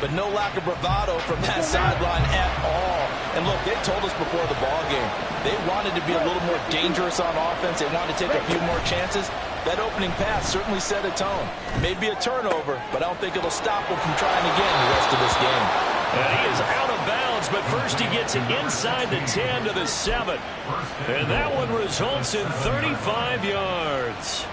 But no lack of bravado from that sideline at all. And look, they told us before the ball game, they wanted to be a little more dangerous on offense. They wanted to take a few more chances. That opening pass certainly set a tone. Maybe a turnover, but I don't think it'll stop them from trying again the rest of this game. And he is out of bounds, but first he gets it inside the 10 to the 7. And that one results in 35 yards.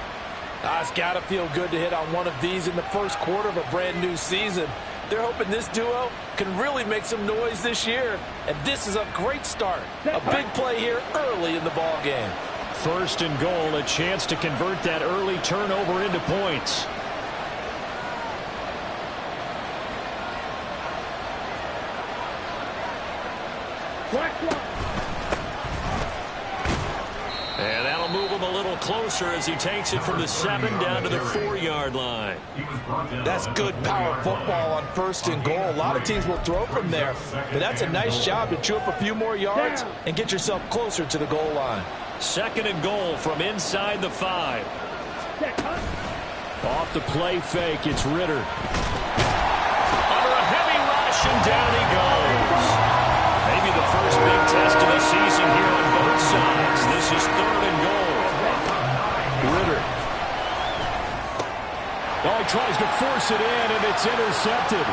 It's got to feel good to hit on one of these in the first quarter of a brand new season. They're hoping this duo can really make some noise this year. And this is a great start. A big play here early in the ball game. First and goal, a chance to convert that early turnover into points. And that'll move him a little closer as he takes it from the 7 down to the 4-yard line. That's good power football on first and goal. A lot of teams will throw from there, but that's a nice job to chew up a few more yards and get yourself closer to the goal line. Second and goal from inside the 5. Off the play fake, it's Ritter. Under a heavy rush, and down he goes. Maybe the first big test of the season here on both sides. This is third and goal. Ritter. Oh, he tries to force it in, and it's intercepted.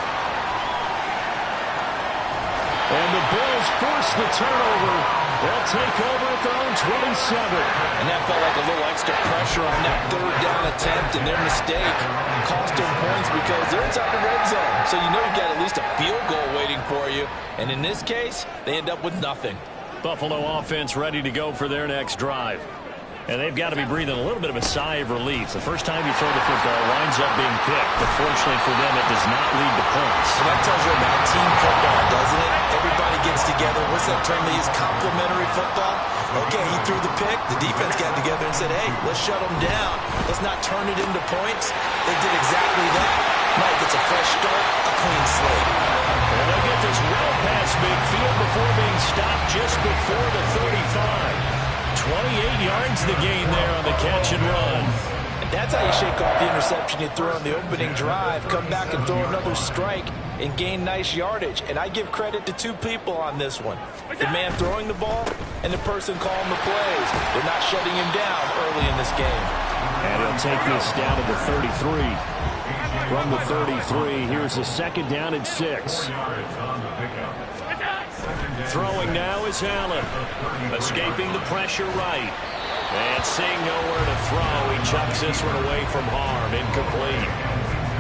And the Bills force the turnover. They'll take over at their own 27. And that felt like a little extra pressure on that third down attempt, and their mistake cost them points because they're inside the red zone. So you know you've got at least a field goal waiting for you. And in this case, they end up with nothing. Buffalo offense ready to go for their next drive. And they've got to be breathing a little bit of a sigh of relief. The first time you throw the football winds up being picked, but fortunately for them, it does not lead to points. So that tells you about team football, doesn't it? Everybody gets together. What's that term they use? Complementary football? Okay, he threw the pick. The defense got together and said, hey, let's shut them down. Let's not turn it into points. They did exactly that. Mike, it's a fresh start, a clean slate. And they'll get this well past midfield before being stopped just before the 35. 28 yards the gain there on the catch and run. And that's how you shake off the interception you threw on the opening drive. Come back and throw another strike and gain nice yardage. And I give credit to two people on this one. The man throwing the ball and the person calling the plays. They're not shutting him down early in this game. And he'll take this down to the 33. From the 33, here's a second down and 6. Throwing now is Allen. Escaping the pressure right. And seeing nowhere to throw, he chucks this one away from harm. Incomplete.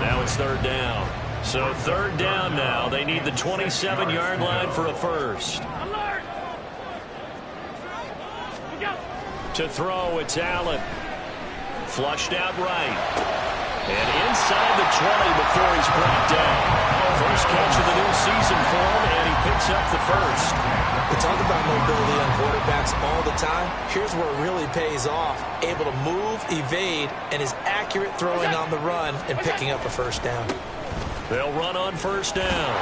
Now it's third down. So third down now. They need the 27-yard line for a first. To throw, it's Allen. Flushed out right. And inside the 20 before he's brought down. First catch of the new season for him, and he picks up the first. We talk about mobility on quarterbacks all the time. Here's where it really pays off. Able to move, evade, and is accurate throwing on the run and picking up a first down. They'll run on first down.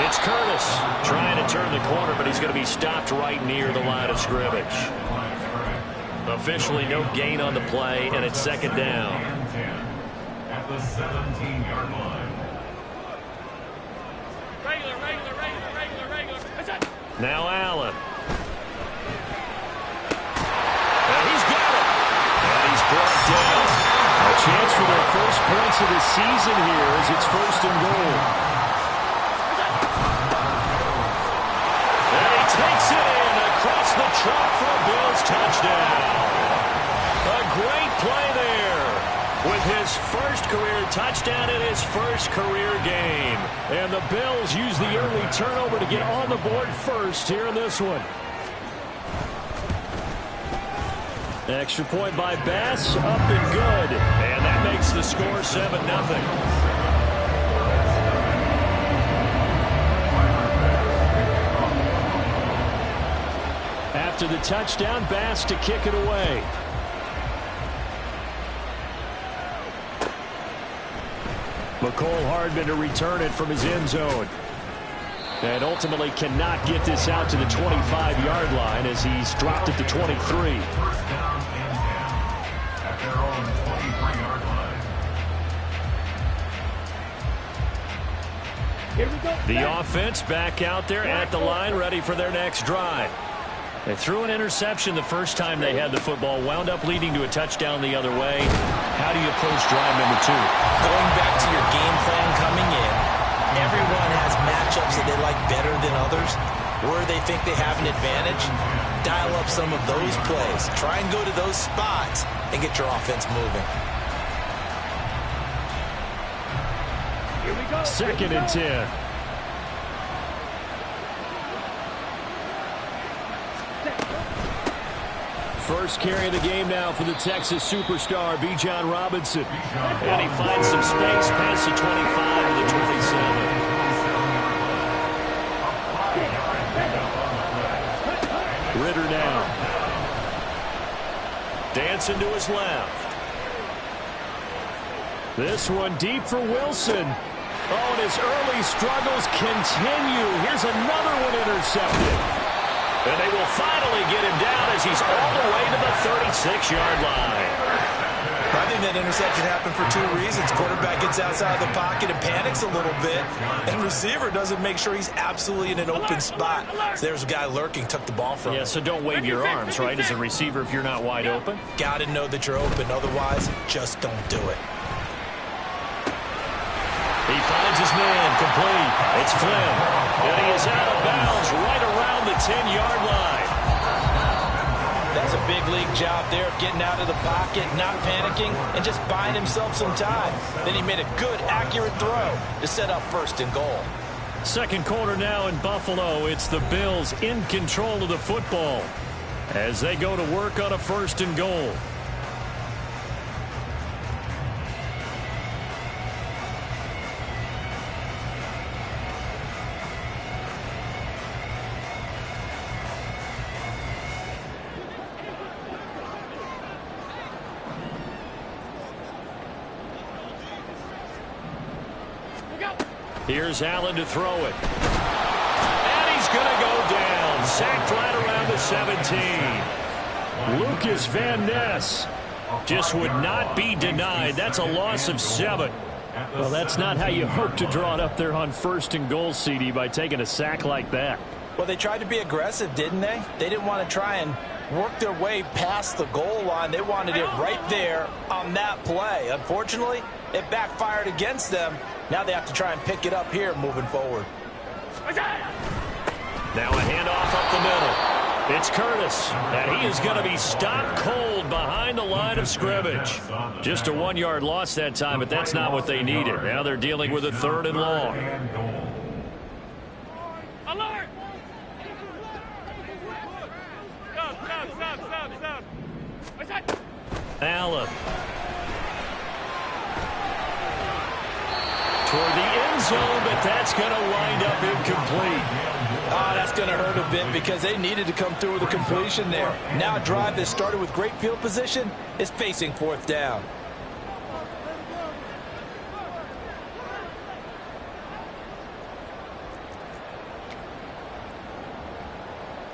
It's Curtis trying to turn the corner, but he's going to be stopped right near the line of scrimmage. Officially no gain on the play, and it's second down. At the 17-yard line. Now Allen. And he's got it. And he's brought down. A chance for their first points of the season here as it's first and goal. And he takes it in across the track for a Bills touchdown. A great play there. With his first career touchdown in his first career game. And the Bills use the early turnover to get on the board first here in this one. Extra point by Bass, up and good. And that makes the score 7-0. After the touchdown, Bass to kick it away. Mecole Hardman to return it from his end zone. And ultimately cannot get this out to the 25-yard line as he's dropped at the 23. First down and 10 at their own 23-yard line. The offense back out there at the line, ready for their next drive. They threw an interception the first time they had the football, wound up leading to a touchdown the other way. How do you approach drive number 2? Going back to your game plan coming in, everyone has matchups that they like better than others. Where they think they have an advantage, dial up some of those plays. Try and go to those spots and get your offense moving. 2nd and 10. First carry of the game now for the Texas superstar, Bijan Robinson. And he finds some space past the 25 to the 27. Ritter now. Dancing to his left. This one deep for Wilson. Oh, and his early struggles continue. Here's another one intercepted. And they will finally get him down as he's all the way to the 36-yard line. I think that interception happened for 2 reasons. Quarterback gets outside of the pocket and panics a little bit, and receiver doesn't make sure he's absolutely in an open spot. So there's a guy lurking, took the ball from him. Yeah, so don't wave your arms, right, as a receiver if you're not wide open? Got to know that you're open. Otherwise, just don't do it. He finds his man, complete. It's Flynn, and he is out of bounds right around the 10-yard line. That's a big league job there of getting out of the pocket, not panicking, and just buying himself some time. Then he made a good, accurate throw to set up 1st and goal. Second quarter now in Buffalo. It's the Bills in control of the football as they go to work on a 1st and goal. Here's Allen to throw it. And he's going to go down. Sacked right around the 17. Lucas Van Ness just would not be denied. That's a loss of 7. Well, that's not how you hope to draw it up there on 1st and goal, CD, by taking a sack like that. Well, they tried to be aggressive, didn't they? They didn't want to try and work their way past the goal line. They wanted it right there on that play. Unfortunately, it backfired against them. Now they have to try and pick it up here moving forward. Now a handoff up the middle. It's Curtis, and he is going to be stopped cold behind the line of scrimmage. Just a 1-yard loss that time, but that's not what they needed. Now they're dealing with a 3rd and long. Alert! Stop. Allen. Toward the end zone, but that's going to wind up incomplete. Oh, that's going to hurt a bit because they needed to come through with a completion there. Now a drive that started with great field position is facing 4th down.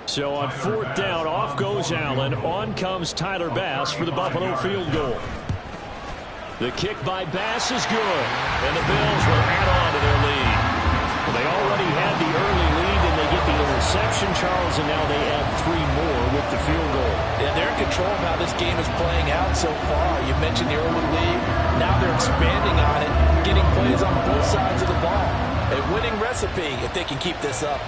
So on 4th down, off goes Allen. On comes Tyler Bass for the Buffalo field goal. The kick by Bass is good, and the Bills will add on to their lead. Well, they already had the early lead, and they get the interception, Charles, and now they add 3 more with the field goal. Yeah, they're in control of how this game is playing out so far. You mentioned the early lead. Now they're expanding on it, getting plays on both sides of the ball. A winning recipe if they can keep this up.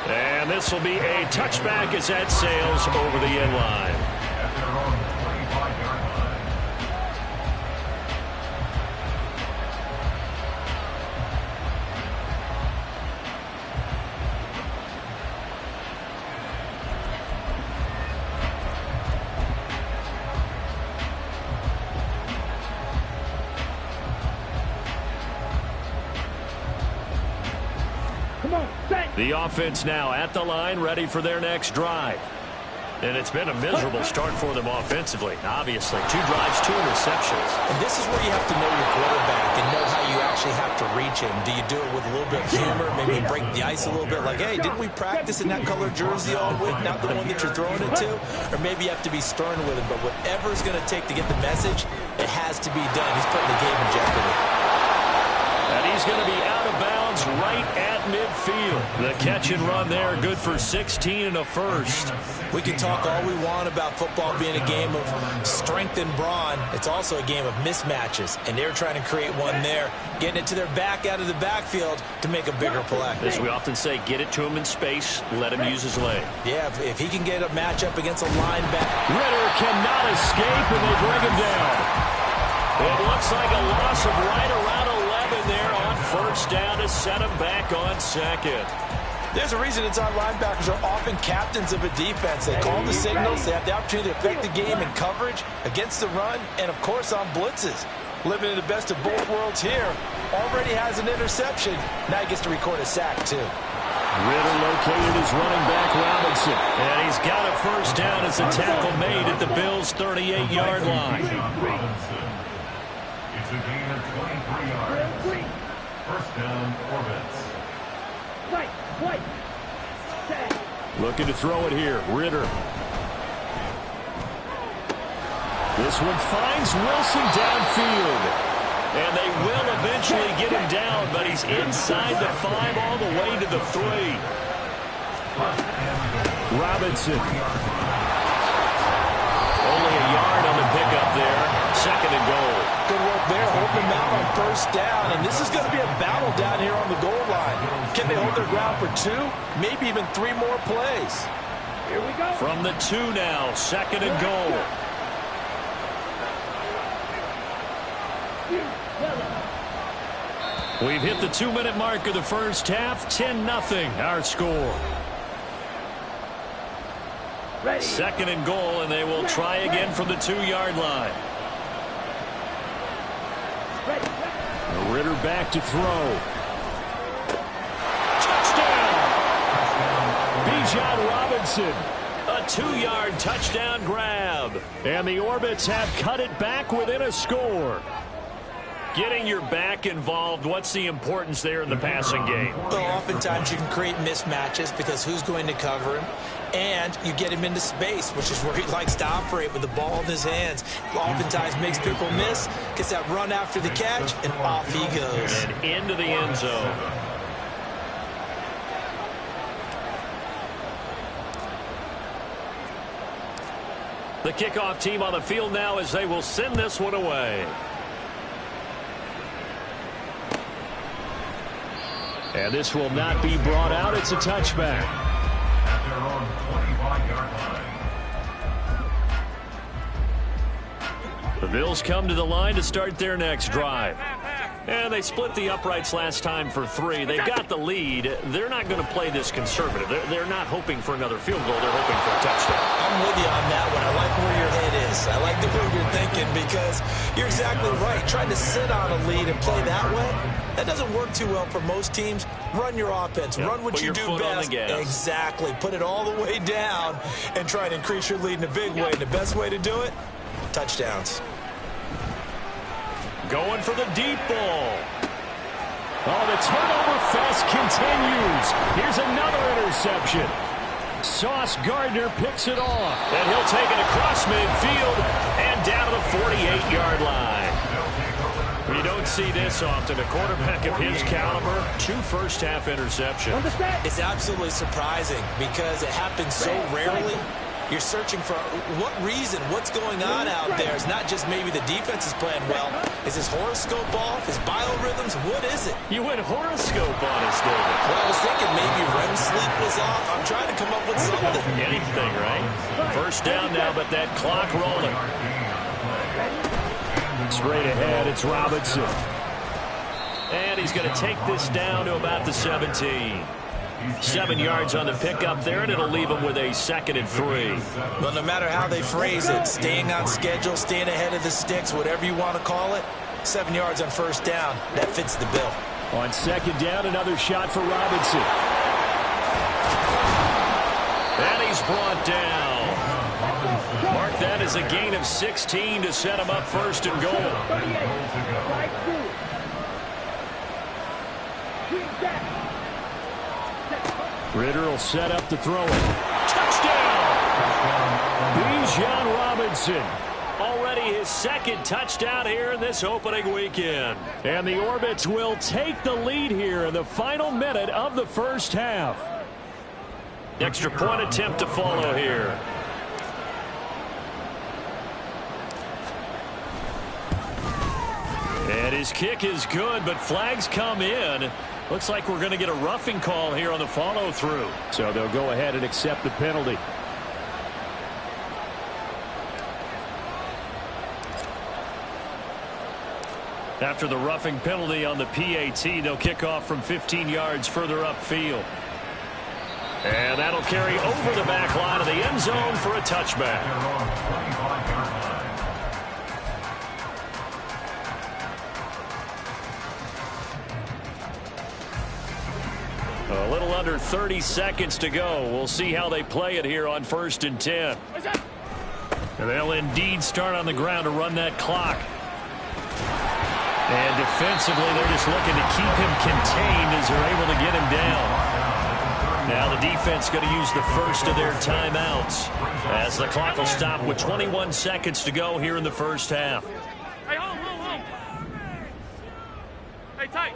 And this will be a touchback as that sails over the end line. At their own 25-yard line. The offense now at the line, ready for their next drive. And it's been a miserable start for them offensively, obviously. 2 drives, 2 interceptions. And this is where you have to know your quarterback and know how you actually have to reach him. Do you do it with a little bit of humor, maybe break the ice a little bit, like, hey, didn't we practice in that color jersey all week, not the one that you're throwing it to? Or maybe you have to be stern with him, but whatever it's going to take to get the message, it It has to be done. He's putting the game in jeopardy. And he's going to be out of bounds right at midfield. The catch and run there, good for 16 and a first. We can talk all we want about football being a game of strength and brawn. It's also a game of mismatches, and they're trying to create one there, getting it to their back out of the backfield to make a bigger play. As we often say, get it to him in space, let him use his leg. Yeah, if he can get a matchup against a linebacker. Ritter cannot escape, and they bring him down. It looks like a loss of right around 11 there on first down to set him back on second. There's a reason inside linebackers are often captains of a defense. They call the signals. They have the opportunity to affect the game in coverage, against the run, and, of course, on blitzes. Living in the best of both worlds here. Already has an interception. Now he gets to record a sack, too. Ritter located his running back, Robinson. And he's got a first down as a tackle made at the Bills' 38-yard line. Robinson. It's a gain of 23 yards. First down, Orbits. Looking to throw it here, Ritter. This one finds Wilson downfield. And they will eventually get him down, but he's inside the 5 all the way to the 3. Robinson. Only a yard on the pickup there. Second and goal. Good work there, holding them out on first down. And this is going to be a battle down here on the goal line. Can they hold their ground for 2, maybe even 3 more plays? Here we go. From the 2 now, second and goal. We've hit the 2-minute mark of the first half. 10-0 our score. Ready. Second and goal, and they will try again from the 2-yard line. Ritter back to throw. Touchdown! Bijan Robinson. A 2-yard touchdown grab. And the Orbits have cut it back within a score. Getting your back involved, what's the importance there in the passing game? Well, oftentimes you can create mismatches because who's going to cover him? And you get him into space, which is where he likes to operate with the ball in his hands. Oftentimes makes people miss, gets that run after the catch, and off he goes. And into the end zone. The kickoff team on the field now as they will send this one away. And this will not be brought out. It's a touchback. At their own 25-yard line. The Bills come to the line to start their next drive. And they split the uprights last time for 3. They've got the lead. They're not going to play this conservative. They're not hoping for another field goal. They're hoping for a touchdown. I'm with you on that one. I like where your head is. I like the way you're thinking because you're exactly right. Trying to sit on a lead and play that way, that doesn't work too well for most teams. Run your offense. Yep, run what you do best. Exactly. Put it all the way down and try and increase your lead in a big way. And the best way to do it, touchdowns. Going for the deep ball. Oh, the turnover fest continues. Here's another interception. Sauce Gardner picks it off. And he'll take it across midfield and down to the 48-yard line. We don't see this often. A quarterback of his caliber, 2 first-half interceptions. It's absolutely surprising because it happens so rarely. You're searching for what reason, what's going on out there. It's not just maybe the defense is playing well. Is his horoscope off? His biorhythms? What is it? You went horoscope on us, David. Well, I was thinking maybe REM sleep was off. I'm trying to come up with something. Anything, right? First down now, but that clock rolling. Straight ahead, it's Robinson. And he's going to take this down to about the 17. 7 yards on the pickup there, and it'll leave him with a 2nd and 3. Well, no matter how they phrase it, staying on schedule, staying ahead of the sticks, whatever you want to call it, 7 yards on first down, that fits the bill. On 2nd down, another shot for Robinson. And he's brought down. Mark that as a gain of 16 to set him up 1st and goal. Ritter will set up to throw it. Touchdown! Bijan Robinson already his second touchdown here in this opening weekend. And the Orbits will take the lead here in the final minute of the first half. Extra point attempt to follow here. And his kick is good, but flags come in. Looks like we're going to get a roughing call here on the follow-through. So they'll go ahead and accept the penalty. After the roughing penalty on the PAT, they'll kick off from 15 yards further upfield. And that'll carry over the back line of the end zone for a touchback. A little under 30 seconds to go. We'll see how they play it here on 1st and 10. And they'll indeed start on the ground to run that clock. And defensively, they're just looking to keep him contained as they're able to get him down. Now the defense going to use the first of their timeouts as the clock will stop with 21 seconds to go here in the first half. Hey, hold. Hey, tight.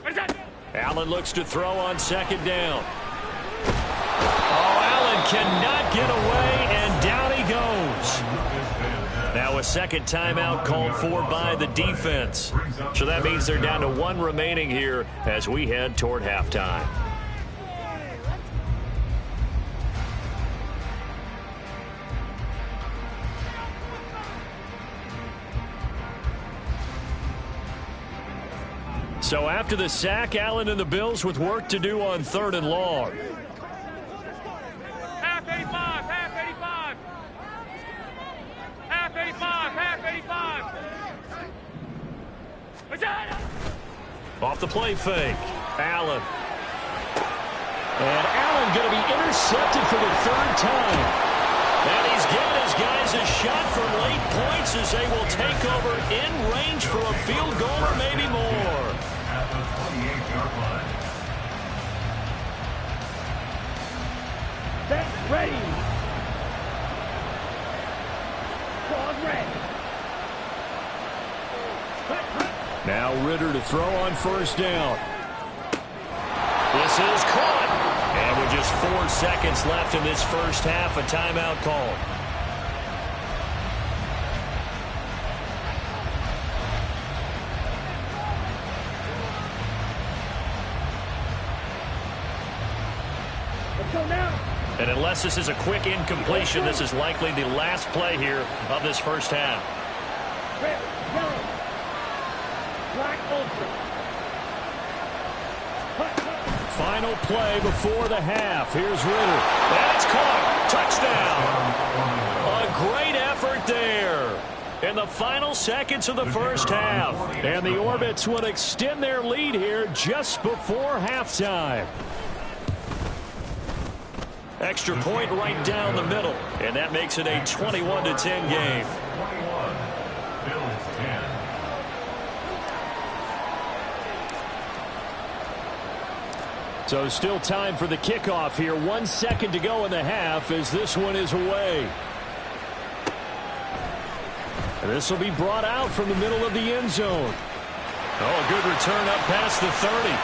What is that? Allen looks to throw on 2nd down. Oh, Allen cannot get away, and down he goes. Now a second timeout called for by the defense. So that means they're down to 1 remaining here as we head toward halftime. So after the sack, Allen and the Bills with work to do on 3rd and long. Half 85. What's that? Off the play fake, Allen. And Allen going to be intercepted for the 3rd time. And he's giving his guys a shot for late points as they will take over in range for a field goal or maybe more. At the 28-yard line. Set, ready. Pause, ready. Now Ritter to throw on 1st down. This is caught. And with just 4 seconds left in this first half, a timeout call. Let's go now. And unless this is a quick incompletion, this is likely the last play here of this first half. Red, yellow. Black, ultra. Final play before the half. Here's Ritter. That's caught. Touchdown. A great effort there in the final seconds of the first half. And the Orbits will extend their lead here just before halftime. Extra point right down the middle. And that makes it a 21-10 game. 21. Bills 10. So still time for the kickoff here. 1 second to go in the half as this one is away. And this will be brought out from the middle of the end zone. Oh, a good return up past the 30.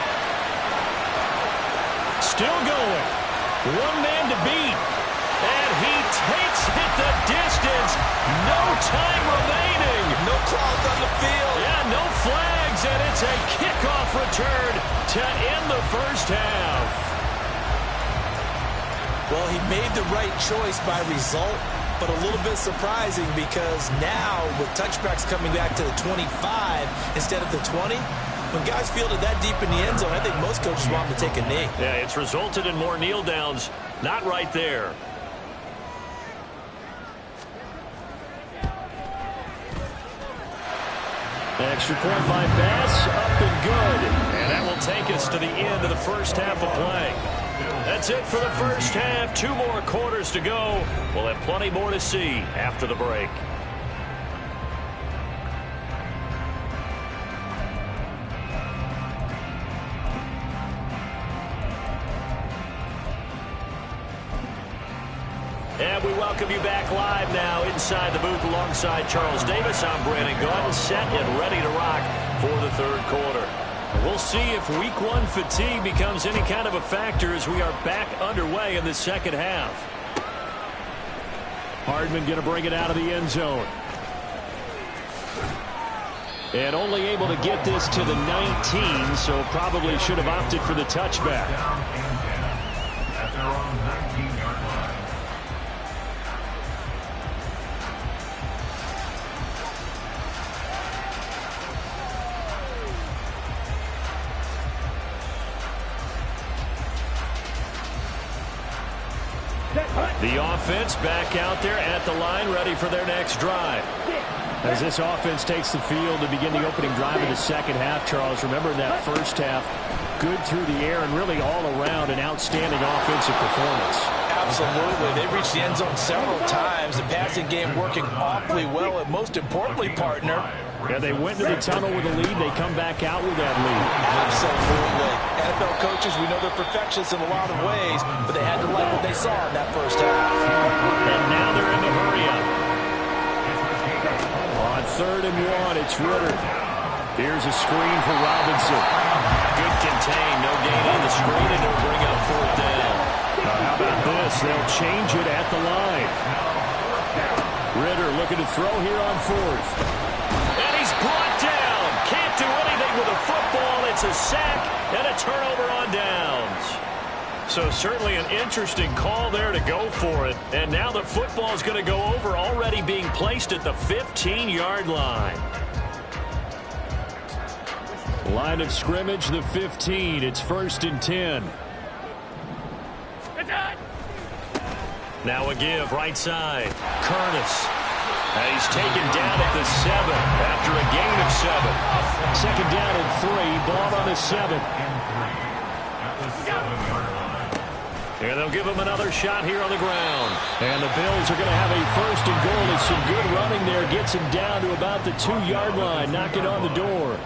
Still going. 1 man to beat. And he takes it the distance. No time remaining. No clock on the field. Yeah, no flags, and it's a kickoff return to end the first half. Well, he made the right choice by result, but a little bit surprising because now with touchbacks coming back to the 25 instead of the 20, when guys fielded that deep in the end zone, I think most coaches want them to take a knee. Yeah, it's resulted in more kneel downs. Not right there. Extra point by Bass, up and good. And that will take us to the end of the first half of play. That's it for the first half. 2 more quarters to go. We'll have plenty more to see after the break. And we welcome you back live now inside the booth alongside Charles Davis. I'm Brandon Gaudin, set and ready to rock for the third quarter. We'll see if week one fatigue becomes any kind of a factor as we are back underway in the second half. Hardman going to bring it out of the end zone. And only able to get this to the 19, so probably should have opted for the touchback. At their own 19-yard line. The offense back out there at the line, ready for their next drive. As this offense takes the field to begin the opening drive of the second half, Charles, remember in that first half, good through the air and really all around an outstanding offensive performance. Absolutely. They reached the end zone several times. The passing game working awfully well, and most importantly, partner. Yeah, they went to the tunnel with a lead. They come back out with that lead. Absolutely. NFL coaches, we know they're perfectionists in a lot of ways, but they had to like what they saw in that first half. And now they're in the hurry-up. On 3rd and 1, it's Ritter. Here's a screen for Robinson. Good contain, no gain on the screen, and they'll bring up 4th down. How about this? They'll change it at the line. Ritter looking to throw here on 4th. And he's brought down. Can't do anything with a football. It's a sack and a turnover on downs. So certainly an interesting call there to go for it. And now the football is going to go over, already being placed at the 15-yard line. Line of scrimmage, the 15. It's 1st and 10. Now a give, right side. Curtis. And he's taken down at the 7 after a gain of 7. Second down and 3. Ball on the 7. And they'll give him another shot here on the ground. And the Bills are going to have a 1st and goal as some good running there gets him down to about the 2-yard line. Knock it on the door.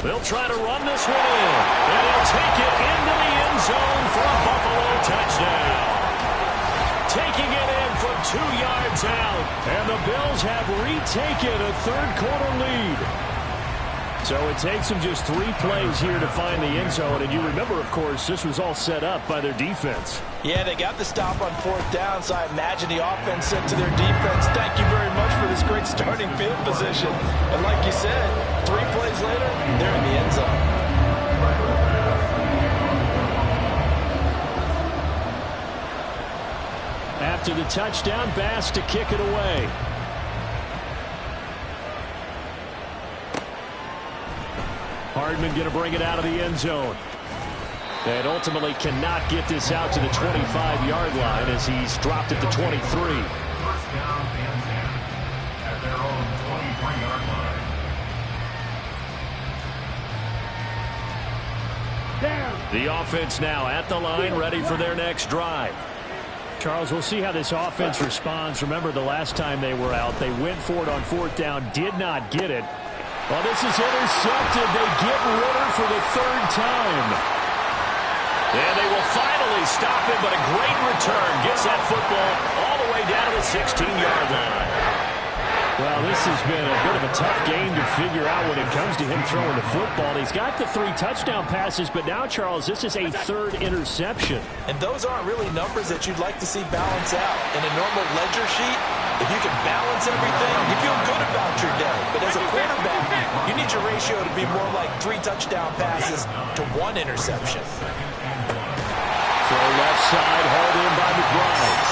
They'll try to run this one in. And they'll take it into the end zone for a Buffalo touchdown. Taking it in from 2 yards out. And the Bills have retaken a third-quarter lead. So it takes them just 3 plays here to find the end zone. And you remember, of course, this was all set up by their defense. Yeah, they got the stop on 4th down, so I imagine the offense said to their defense, thank you very much for this great starting field position. And like you said, 3 plays later, they're in the end zone. After the touchdown, Bass to kick it away. Hardman going to bring it out of the end zone. And ultimately cannot get this out to the 25-yard line as he's dropped at the 23. First down and 10 at their own 23-yard line. Down. The offense now at the line, ready for their next drive. Charles, we'll see how this offense responds. Remember, the last time they were out, they went for it on 4th down, did not get it. Well, this is intercepted. They get Ritter for the 3rd time. And they will finally stop him, but a great return. Gets that football all the way down to the 16-yard line. Well, this has been a bit of a tough game to figure out when it comes to him throwing the football. He's got the 3 touchdown passes, but now, Charles, this is a 3rd interception. And those aren't really numbers that you'd like to see balance out. In a normal ledger sheet, if you can balance everything, you feel good about your day. But as a quarterback, you need your ratio to be more like 3 touchdown passes to 1 interception. Throw left side, hauled in by McBride.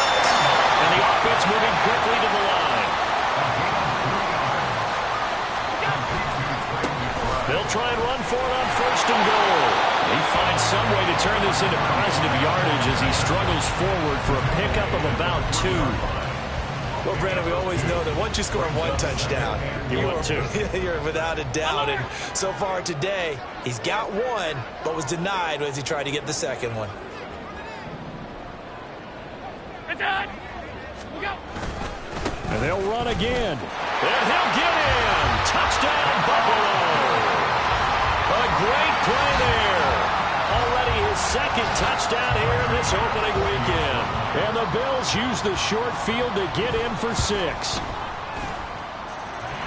And the offense moving quickly to the line. They'll try and run for it on 1st and goal. He finds some way to turn this into positive yardage as he struggles forward for a pickup of about 2. Well, Brandon, we always know that once you score 1 touchdown, you're without a doubt. And so far today, he's got 1, but was denied as he tried to get the second one. And they'll run again. And he'll get in. Touchdown, Buffalo. A great play there. Already his second touchdown here this opening weekend. And the Bills use the short field to get in for 6.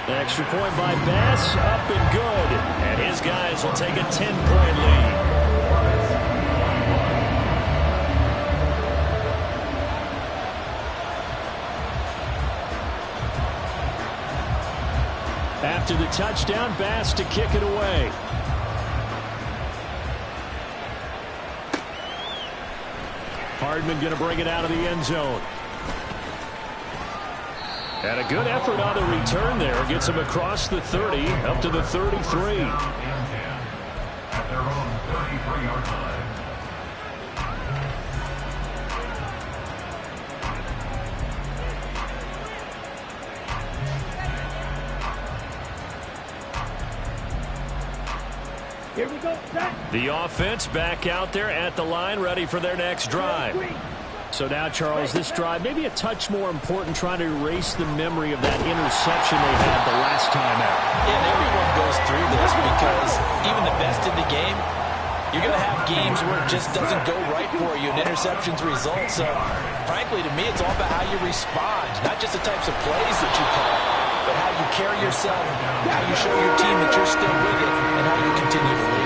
Extra point by Bass, up and good. And his guys will take a 10-point lead. After the touchdown, Bass to kick it away. Hardman going to bring it out of the end zone. And a good effort on the return there. Gets him across the 30, up to the 33. At their own 33-yard line. Here we go, set. The offense back out there at the line, ready for their next drive. So now, Charles, this drive maybe a touch more important, trying to erase the memory of that interception they had the last time out. And everyone goes through this because even the best in the game, you're going to have games where it just doesn't go right for you and interceptions result. So, frankly, to me, it's all about how you respond, not just the types of plays that you call, but how you carry yourself, how you show your team that you're still with it, and how you continue to lead.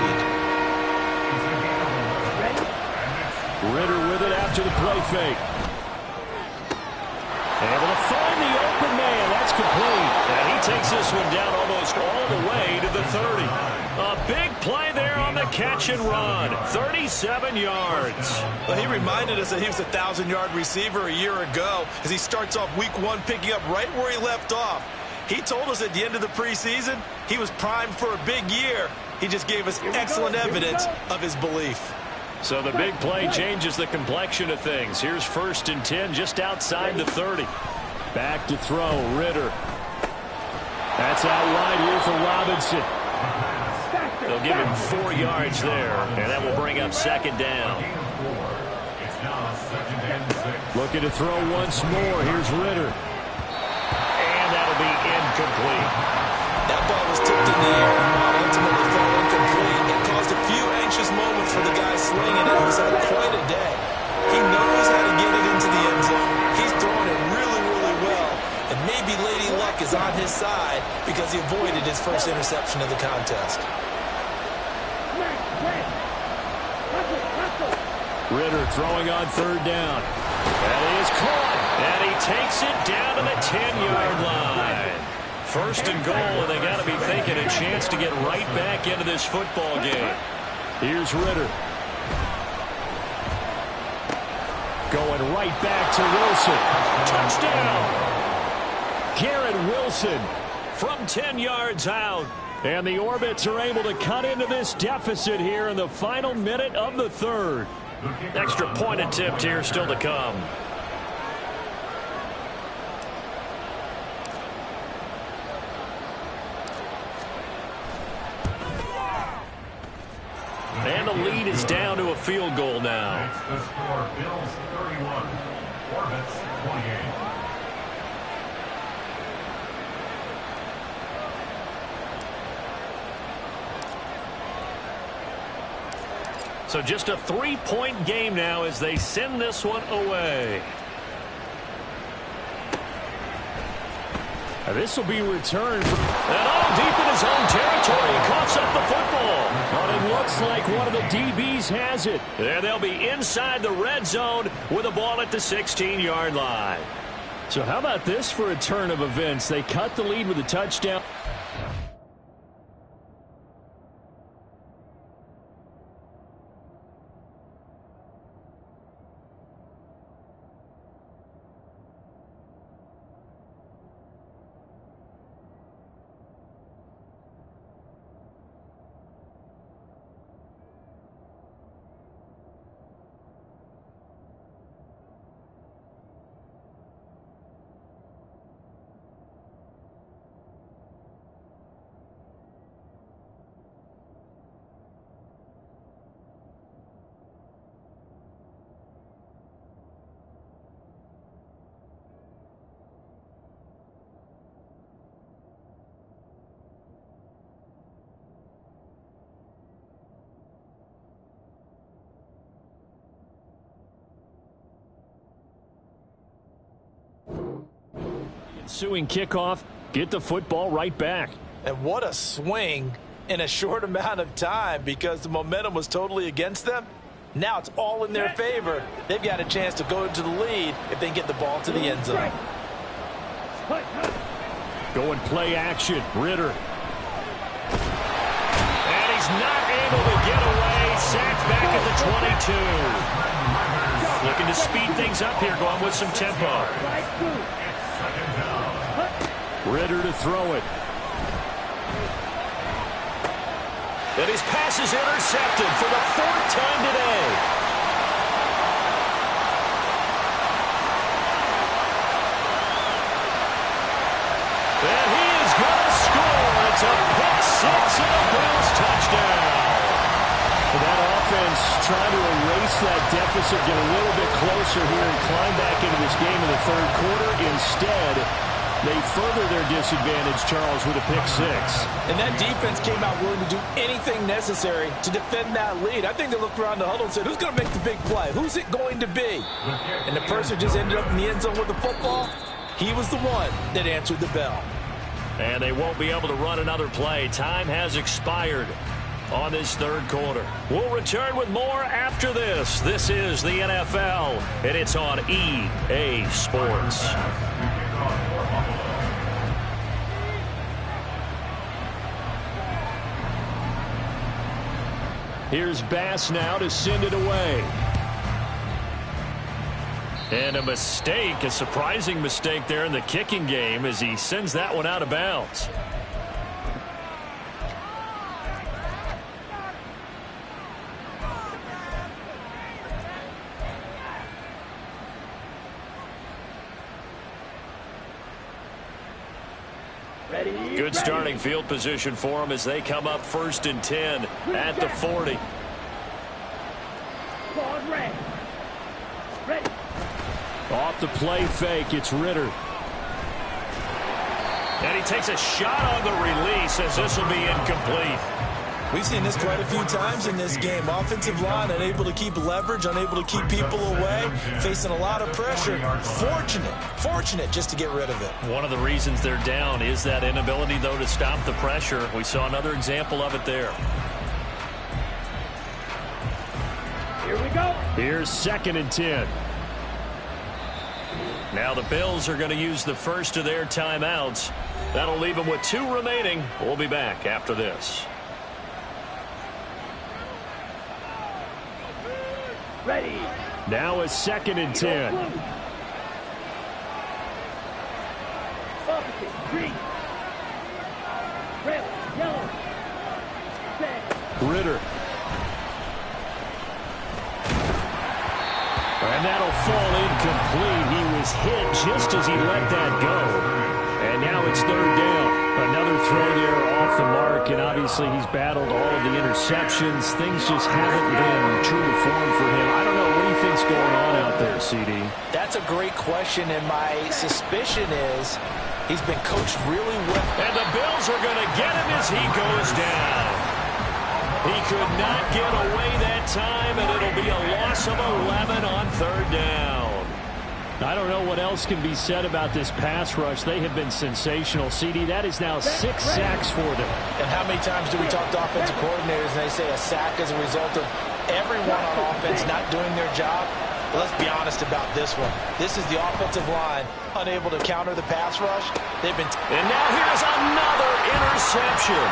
Ritter with it after the play fake. Able to find the open man. That's complete. And he takes this one down almost all the way to the 30. A big play there on the catch and run. 37 yards. Well, he reminded us that he was a 1,000-yard receiver a year ago as he starts off week 1 picking up right where he left off. He told us at the end of the preseason he was primed for a big year. He just gave us excellent evidence of his belief. So the big play changes the complexion of things. Here's 1st and 10 just outside the 30. Back to throw, Ritter. That's out wide here for Robinson. They'll give him 4 yards there, and that will bring up 2nd down. It's now 2nd and 6. Looking to throw once more. Here's Ritter. And that'll be incomplete. That ball was tipped in the air and ultimately fell incomplete. It caused a few anxious moments for the guy slinging it. He's had quite a day. He knows how to get it into the end zone. He's throwing it really, really well. And maybe Lady Luck is on his side because he avoided his first interception of the contest. Ritter throwing on 3rd down. That is caught. And he takes it down to the 10-yard line. 1st and goal, and they got to be thinking a chance to get right back into this football game. Here's Ritter. Going right back to Wilson. Touchdown! Garrett Wilson From 10 yards out. and the Orbits are able to cut into this deficit here in the final minute of the 3rd. Extra point attempt here still to come. And the lead is down to a field goal now. It's the score. Bills 31, Orbits 28. So just a 3-point game now as they send this one away. This will be returned from... And all deep in his own territory. He coughs up the football. But it looks like one of the DBs has it. And they'll be inside the red zone with the ball at the 16-yard line. So how about this for a turn of events? They cut the lead with a touchdown. Ensuing kickoff, get the football right back. And what a swing in a short amount of time because the momentum was totally against them. Now it's all in their favor. They've got a chance to go into the lead if they can get the ball to the end zone. Going play action, Ritter. And he's not able to get away. Sacked back at the 22. Looking to speed things up here, going with some tempo. Ritter to throw it. And his pass is intercepted for the 4th time today. And he is going to score. It's a pick six and a Bills touchdown. That offense trying to erase that deficit, get a little bit closer here and climb back into this game in the 3rd quarter. Instead, they further their disadvantage, Charles, with a pick six. And that defense came out willing to do anything necessary to defend that lead. I think they looked around the huddle and said, who's going to make the big play? Who's it going to be? And the person just ended up in the end zone with the football. He was the one that answered the bell. And they won't be able to run another play. Time has expired on this 3rd quarter. We'll return with more after this. This is the NFL, and it's on EA Sports. Here's Bass now to send it away. And a mistake, a surprising mistake there in the kicking game as he sends that one out of bounds. Good starting field position for them as they come up 1st and 10 at the 40. Off the play fake, it's Ritter. And he takes a shot on the release as this will be incomplete. We've seen this quite a few times in this game. Offensive line unable to keep leverage, unable to keep people away, facing a lot of pressure. Fortunate just to get rid of it. One of the reasons they're down is that inability, though, to stop the pressure. We saw another example of it there. Here we go. Here's 2nd and 10. Now the Bills are going to use the first of their timeouts. That'll leave them with 2 remaining. We'll be back after this. Ready. Now a 2nd and 10. Opposite. Green. Red. Yellow. Red. Ritter. And that'll fall incomplete. He was hit just as he let that go. And now it's 3rd down. Another throw there off the mark, and obviously he's battled all of the interceptions. Things just haven't been true to form for him. I don't know. What do you think's going on out there, CD? That's a great question, and my suspicion is he's been coached really well. And the Bills are going to get him as he goes down. He could not get away that time, and it'll be a loss of 11 on 3rd down. I don't know what else can be said about this pass rush. They have been sensational. CD, that is now 6 sacks for them. And how many times do we talk to offensive coordinators and they say a sack is a result of everyone on offense not doing their job? Well, let's be honest about this one. This is the offensive line unable to counter the pass rush. And now here's another interception.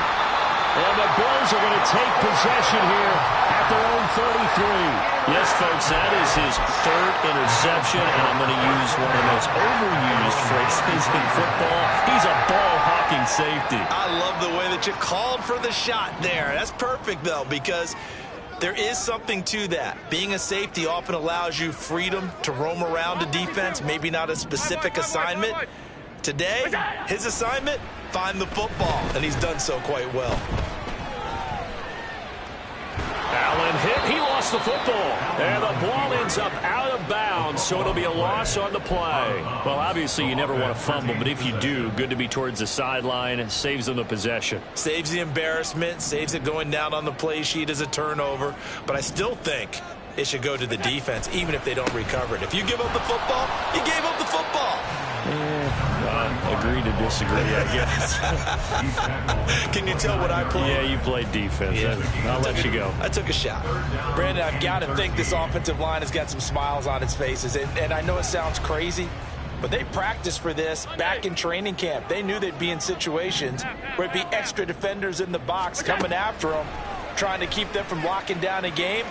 And the Bills are going to take possession here at their own 33. Yes, folks, that is his 3rd interception, and I'm going to use one of the most overused phrases in football. He's a ball-hawking safety. I love the way that you called for the shot there. That's perfect, though, because there is something to that. Being a safety often allows you freedom to roam around a defense, maybe not a specific assignment. Today, his assignment, find the football, and he's done so quite well. Allen hit. He lost the football. And the ball ends up out of bounds, so it'll be a loss on the play. Well, obviously, you never want to fumble, but if you do, good to be towards the sideline. It saves them the possession. Saves the embarrassment, saves it going down on the play sheet as a turnover. But I still think it should go to the defense, even if they don't recover it. If you give up the football, you gave up the football. agree to disagree, I guess. Can you tell what I played? Yeah, you played defense. Yeah. I'll let you go. I took a shot. Brandon, I've got to think this offensive line has got some smiles on its faces. And I know it sounds crazy, but they practiced for this back in training camp. They knew they'd be in situations where it'd be extra defenders in the box coming after them, trying to keep them from locking down a game.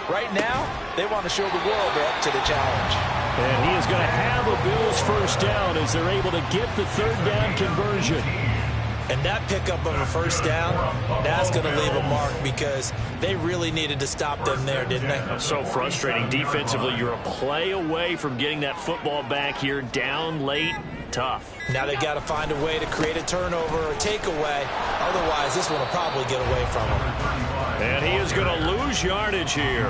Right now, they want to show the world they're up to the challenge. And he is going to have a Bills first down as they're able to get the third down conversion. And that pickup of a first down, that's going to leave a mark because they really needed to stop them there, didn't they? So frustrating. Defensively, you're a play away from getting that football back here down late. Tough. Now they've got to find a way to create a turnover or a takeaway. Otherwise, this one will probably get away from them. And he is going to lose yardage here.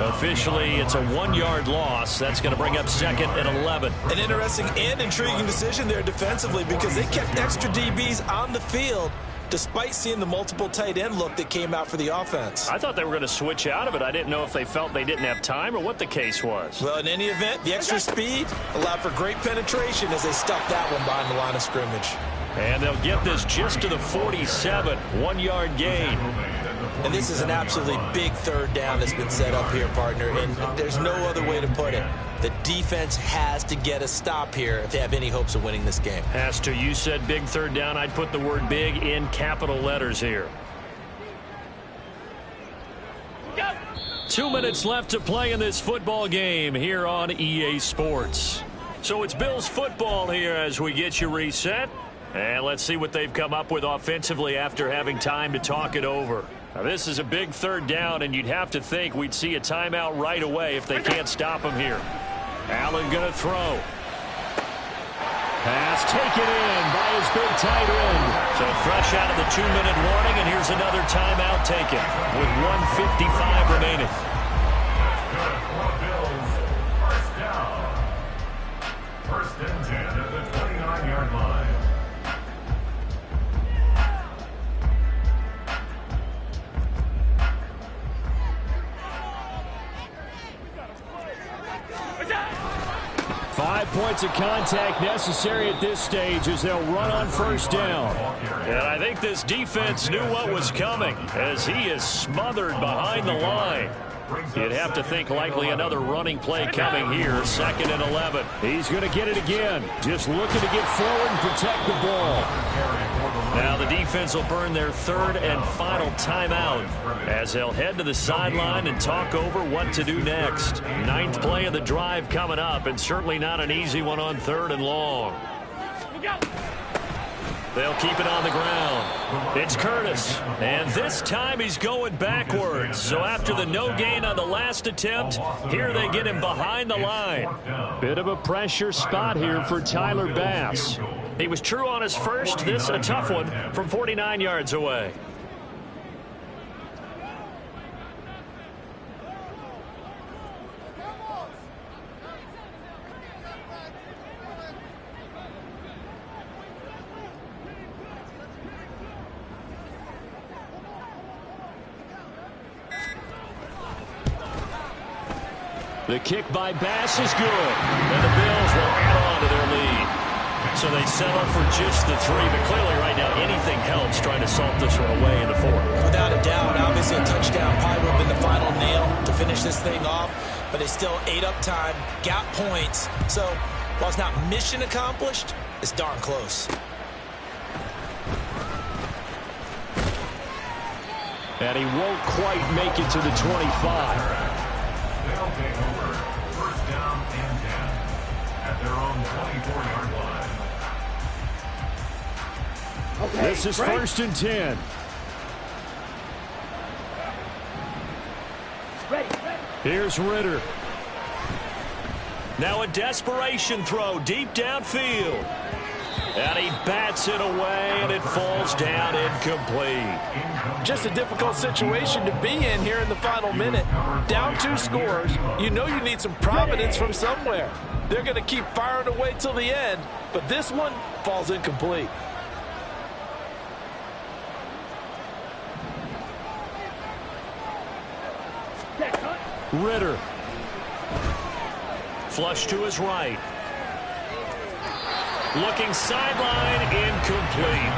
Officially, it's a 1-yard loss. That's going to bring up 2nd and 11. An interesting and intriguing decision there defensively because they kept extra DBs on the field despite seeing the multiple tight end look that came out for the offense. I thought they were going to switch out of it. I didn't know if they felt they didn't have time or what the case was. Well, in any event, the extra speed allowed for great penetration as they stuffed that one behind the line of scrimmage. And they'll get this just to the 47, 1-yard gain. And this is an absolutely big third down that's been set up here, partner, and there's no other way to put it. The defense has to get a stop here if they have any hopes of winning this game. Has to. You said big third down. I'd put the word big in capital letters here. 2 minutes left to play in this football game here on EA Sports. So it's Bills football here as we get you reset. And let's see what they've come up with offensively after having time to talk it over. Now, this is a big third down, and you'd have to think we'd see a timeout right away if they can't stop him here. Allen going to throw. Pass taken in by his big tight end. So fresh out of the 2-minute warning, and here's another timeout taken with 1:55 remaining. First down. First and 10 at the 29-yard line. Five points of contact necessary at this stage as they'll run on first down. And I think this defense knew what was coming as he is smothered behind the line. You'd have to think likely another running play coming here, 2nd and 11. He's going to get it again, just looking to get forward and protect the ball. Now the defense will burn their third and final timeout as they'll head to the sideline and talk over what to do next. 9th play of the drive coming up, and certainly not an easy one on 3rd and long. They'll keep it on the ground. It's Curtis, and this time he's going backwards. So after the no gain on the last attempt, here they get him behind the line. Bit of a pressure spot here for Tyler Bass. He was true on his first. This a tough one from 49 yards away. The kick by Bass is good, and the Bills will add on to their lead. So they settle for just the 3, but clearly right now anything helps trying to salt this one away in the 4th. Without a doubt, obviously a touchdown probably would have been the final nail to finish this thing off, but it's still ate up time, got points. So while it's not mission accomplished, it's darn close. And he won't quite make it to the 25. They'll take over. First down and 10 at their own 24-yard line. Okay, This is break. 1st and 10. Ready. Here's Ritter. Now a desperation throw deep downfield. And he bats it away, and it falls down incomplete. Just a difficult situation to be in here in the final minute. Down 2 scores, you know you need some providence from somewhere. They're going to keep firing away till the end, but this one falls incomplete. Ritter. Flush to his right. Looking sideline, incomplete.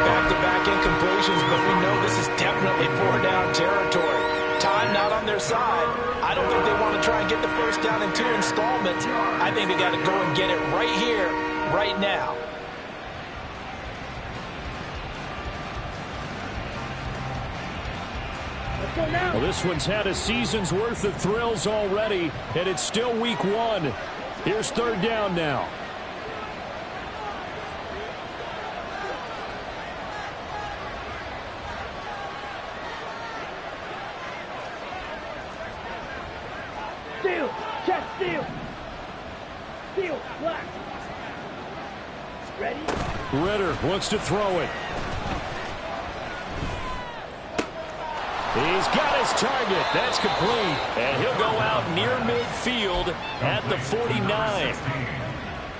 Back-to-back incompletions, but we know this is definitely 4-down territory. Time not on their side. I don't think they want to try and get the first down in 2 installments. I think they got to go and get it right here, right now. Well, this one's had a season's worth of thrills already, and it's still week 1. Here's 3rd down now. Steal! Check, steal! Steal, black! Ready? Ritter wants to throw it. He's got his target. That's complete. And he'll go out near midfield at the 49.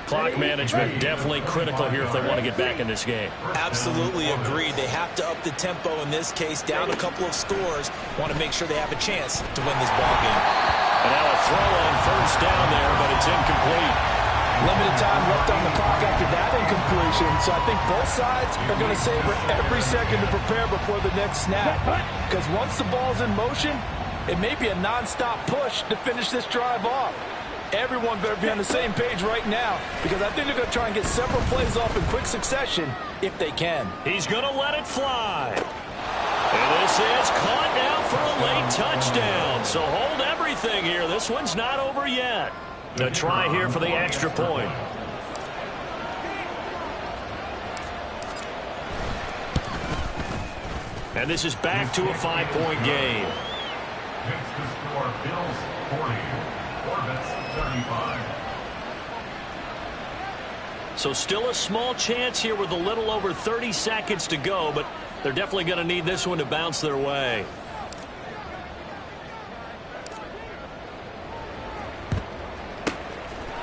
Clock management definitely critical here if they want to get back in this game. Absolutely agreed. They have to up the tempo in this case, down a couple of scores. Want to make sure they have a chance to win this ball game. And now a throw on first down there, but it's incomplete. Limited time left on the clock after that incompletion, so I think both sides are going to savor every second to prepare before the next snap. Because once the ball's in motion, it may be a non-stop push to finish this drive off. Everyone better be on the same page right now, because I think they're going to try and get several plays off in quick succession if they can. He's going to let it fly. And this is caught now for a late touchdown. So hold everything here. This one's not over yet. A try here for the extra point. And this is back to a 5-point game. Next to score, Bills 40, Orbits 35. So still a small chance here with a little over 30 seconds to go, but they're definitely going to need this one to bounce their way.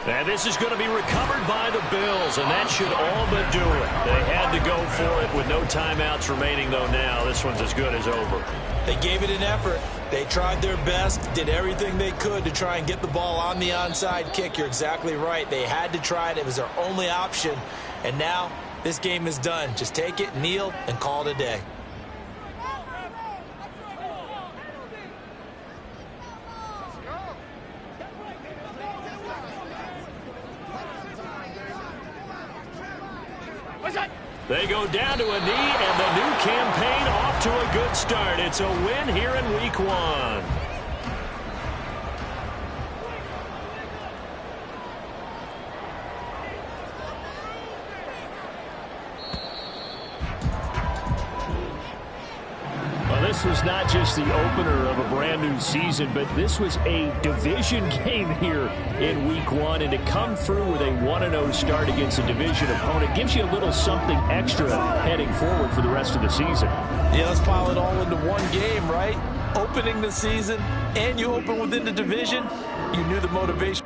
And this is going to be recovered by the Bills, and that should all but do it. They had to go for it with no timeouts remaining, though now. This one's as good as over. They gave it an effort. They tried their best, did everything they could to try and get the ball on the onside kick. You're exactly right. They had to try it. It was their only option. And now this game is done. Just take it, kneel, and call it a day. They go down to a knee, and the new campaign off to a good start. It's a win here in week 1. This was not just the opener of a brand new season, but this was a division game here in week 1. And to come through with a 1-0 start against a division opponent gives you a little something extra heading forward for the rest of the season. Yeah, let's pile it all into one game, right? Opening the season, and you open within the division. You knew the motivation.